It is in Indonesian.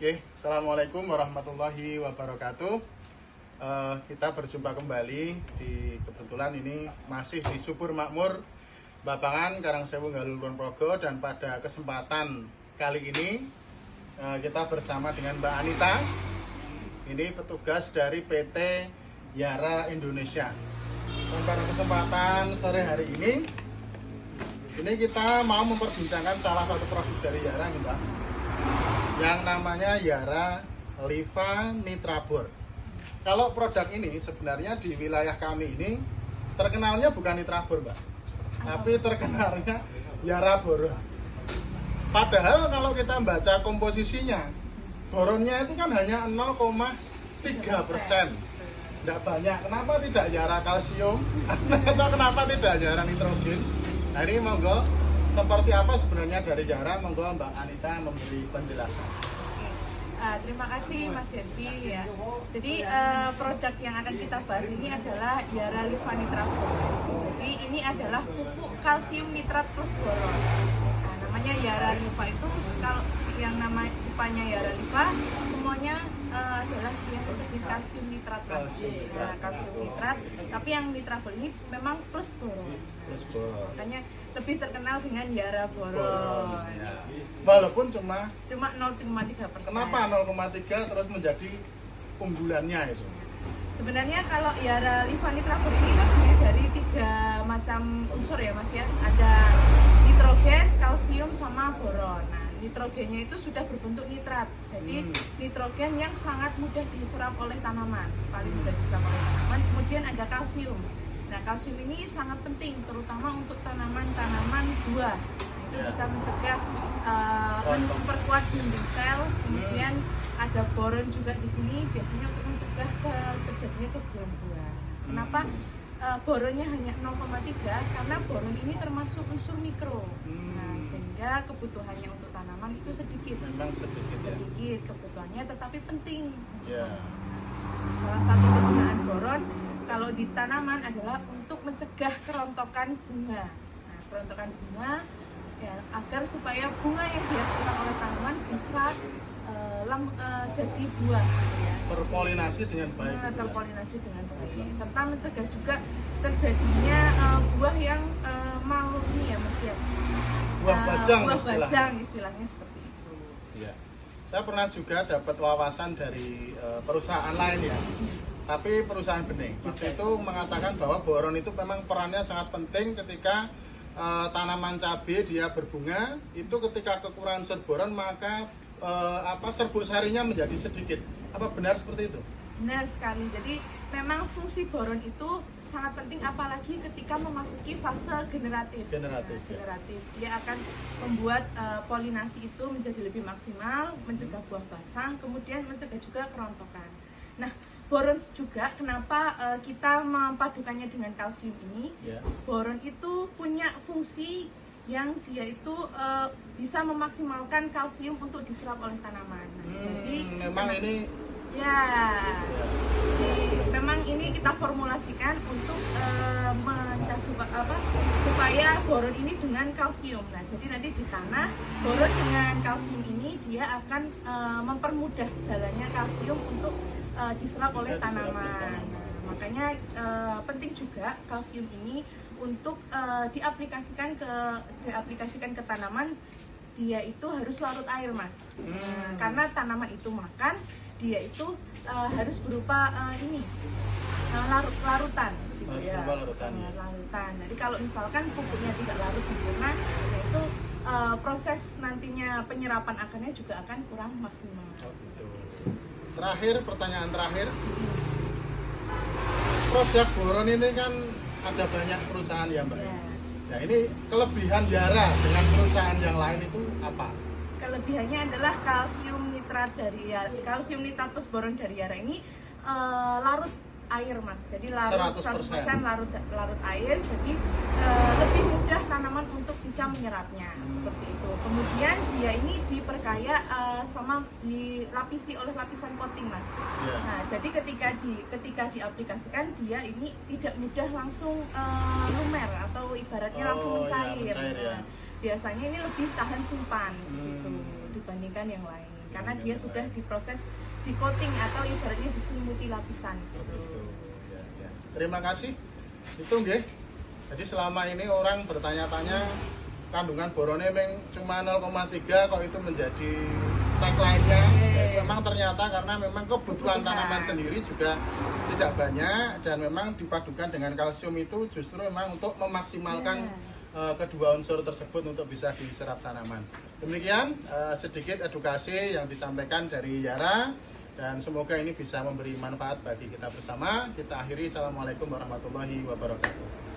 Oke, Assalamualaikum warahmatullahi wabarakatuh. Kita berjumpa kembali kebetulan ini masih di Subur Makmur Babangan, Karangsewu, Galul Kulon Progo, dan pada kesempatan kali ini kita bersama dengan Mbak Anita. Ini petugas dari PT Yara Indonesia. Dan pada kesempatan sore hari ini kita mau memperbincangkan salah satu produk dari Yara, Mbak, yang namanya Yara Liva Nitrabor. Kalau produk ini sebenarnya di wilayah kami ini terkenalnya bukan Nitrabor, Mbak, tapi terkenalnya Yara Boron. Padahal kalau kita baca komposisinya, boronnya itu kan hanya 0,3%. Tidak banyak. Kenapa tidak Yara kalsium? Atau kenapa tidak Yara nitrogen? Nah, ini monggo, seperti apa sebenarnya dari Yara? Monggo Mbak Anita memberi penjelasan. Terima kasih Mas Herdi ya. Jadi produk yang akan kita bahas ini adalah Yara Liva Nitrabor. Jadi ini adalah pupuk kalsium nitrat plus boron. Nah, namanya Yara Liva itu kalau yang nama Livanya Yara Liva semuanya adalah yang seperti kalsium nitrat kalsium nitrat, tapi yang nitrabor ini memang plus boron. Makanya lebih terkenal dengan Yara Boron. Ya. Walaupun cuma 0,3%. Kenapa 0,3 terus menjadi unggulannya itu? Sebenarnya kalau Yara Liva Nitrabor ini kan dari 3 macam unsur ya Mas ya. Ada nitrogen, kalsium, sama boron. Nah, nitrogennya itu sudah berbentuk nitrat. Jadi nitrogen yang sangat mudah diserap oleh tanaman, paling mudah diserap oleh tanaman. Kemudian ada kalsium. Nah, kalsium ini sangat penting terutama untuk tanaman-tanaman buah. Nah, itu bisa mencegah memperkuat dinding sel. Kemudian ada boron juga di sini biasanya untuk mencegah terjadinya keguguran buah. Kenapa boronnya hanya 0,3? Karena boron ini termasuk unsur mikro. Nah, sehingga kebutuhannya untuk tanaman itu sedikit. Memang sedikit Kebutuhannya tetapi penting. Ya. Salah satu kegunaan boron kalau di tanaman adalah untuk mencegah kerontokan bunga. Nah, kerontokan bunga ya, agar supaya bunga yang dihasilkan oleh tanaman bisa jadi buah ya. Terpolinasi dengan baik. Terpolinasi dengan baik, serta mencegah juga terjadinya buah yang mau ini ya Mas ya. Buah bajang, istilahnya seperti itu. Ya. Saya pernah juga dapat wawasan dari perusahaan lain ya. Tapi perusahaan benih waktu itu mengatakan bahwa boron itu memang perannya sangat penting ketika tanaman cabai dia berbunga. Itu ketika kekurangan unsur boron maka serbuk sarinya menjadi sedikit. Apa benar seperti itu? Benar sekali. Jadi memang fungsi boron itu sangat penting apalagi ketika memasuki fase generatif. Generatif. Dia akan membuat polinasi itu menjadi lebih maksimal, mencegah buah basang, kemudian mencegah juga kerontokan. Nah, boron juga kenapa kita mempadukannya dengan kalsium ini? Yeah. Boron itu punya fungsi yang dia itu bisa memaksimalkan kalsium untuk diserap oleh tanaman. Jadi memang ini memang ini kita formulasikan untuk supaya boron ini dengan kalsium. Nah, jadi nanti di tanah boron dengan kalsium ini dia akan mempermudah jalannya kalsium untuk diserap oleh tanaman. Nah, makanya penting juga kalsium ini untuk diaplikasikan ke tanaman. Dia itu harus larut air, Mas. Karena tanaman itu makan, dia itu harus berupa larutan gitu ya. Larutan. Jadi kalau misalkan pupuknya tidak larut sempurna, itu proses nantinya penyerapan akarnya juga akan kurang maksimal. Terakhir, pertanyaan terakhir. Produk boron ini kan ada banyak perusahaan ya, Mbak. Ya. Nah, ini kelebihan Yara dengan perusahaan yang lain itu apa? Kelebihannya adalah kalsium nitrat plus boron dari Yara ini larut air, Mas. Jadi larut 100% larut air, jadi lebih mudah tanaman untuk bisa menyerapnya seperti itu. Kemudian dia ini diperkaya dilapisi oleh lapisan coating, Mas. Yeah. Nah, jadi ketika diaplikasikan dia ini tidak mudah langsung lumer atau ibaratnya langsung mencair. Ya. Biasanya ini lebih tahan simpan gitu dibandingkan yang lain. karena dia sudah diproses, di coating atau ibaratnya diselimuti lapisan. Ya. Terima kasih. Itu nggih. Jadi selama ini orang bertanya-tanya kandungan boronnya cuma 0,3 kok itu menjadi tagline-nya. Memang ternyata karena memang kebutuhan tanaman sendiri juga tidak banyak dan memang dipadukan dengan kalsium itu justru memang untuk memaksimalkan kedua unsur tersebut untuk bisa diserap tanaman. Demikian sedikit edukasi yang disampaikan dari Yara dan semoga ini bisa memberi manfaat bagi kita bersama. Kita akhiri. Assalamualaikum warahmatullahi wabarakatuh.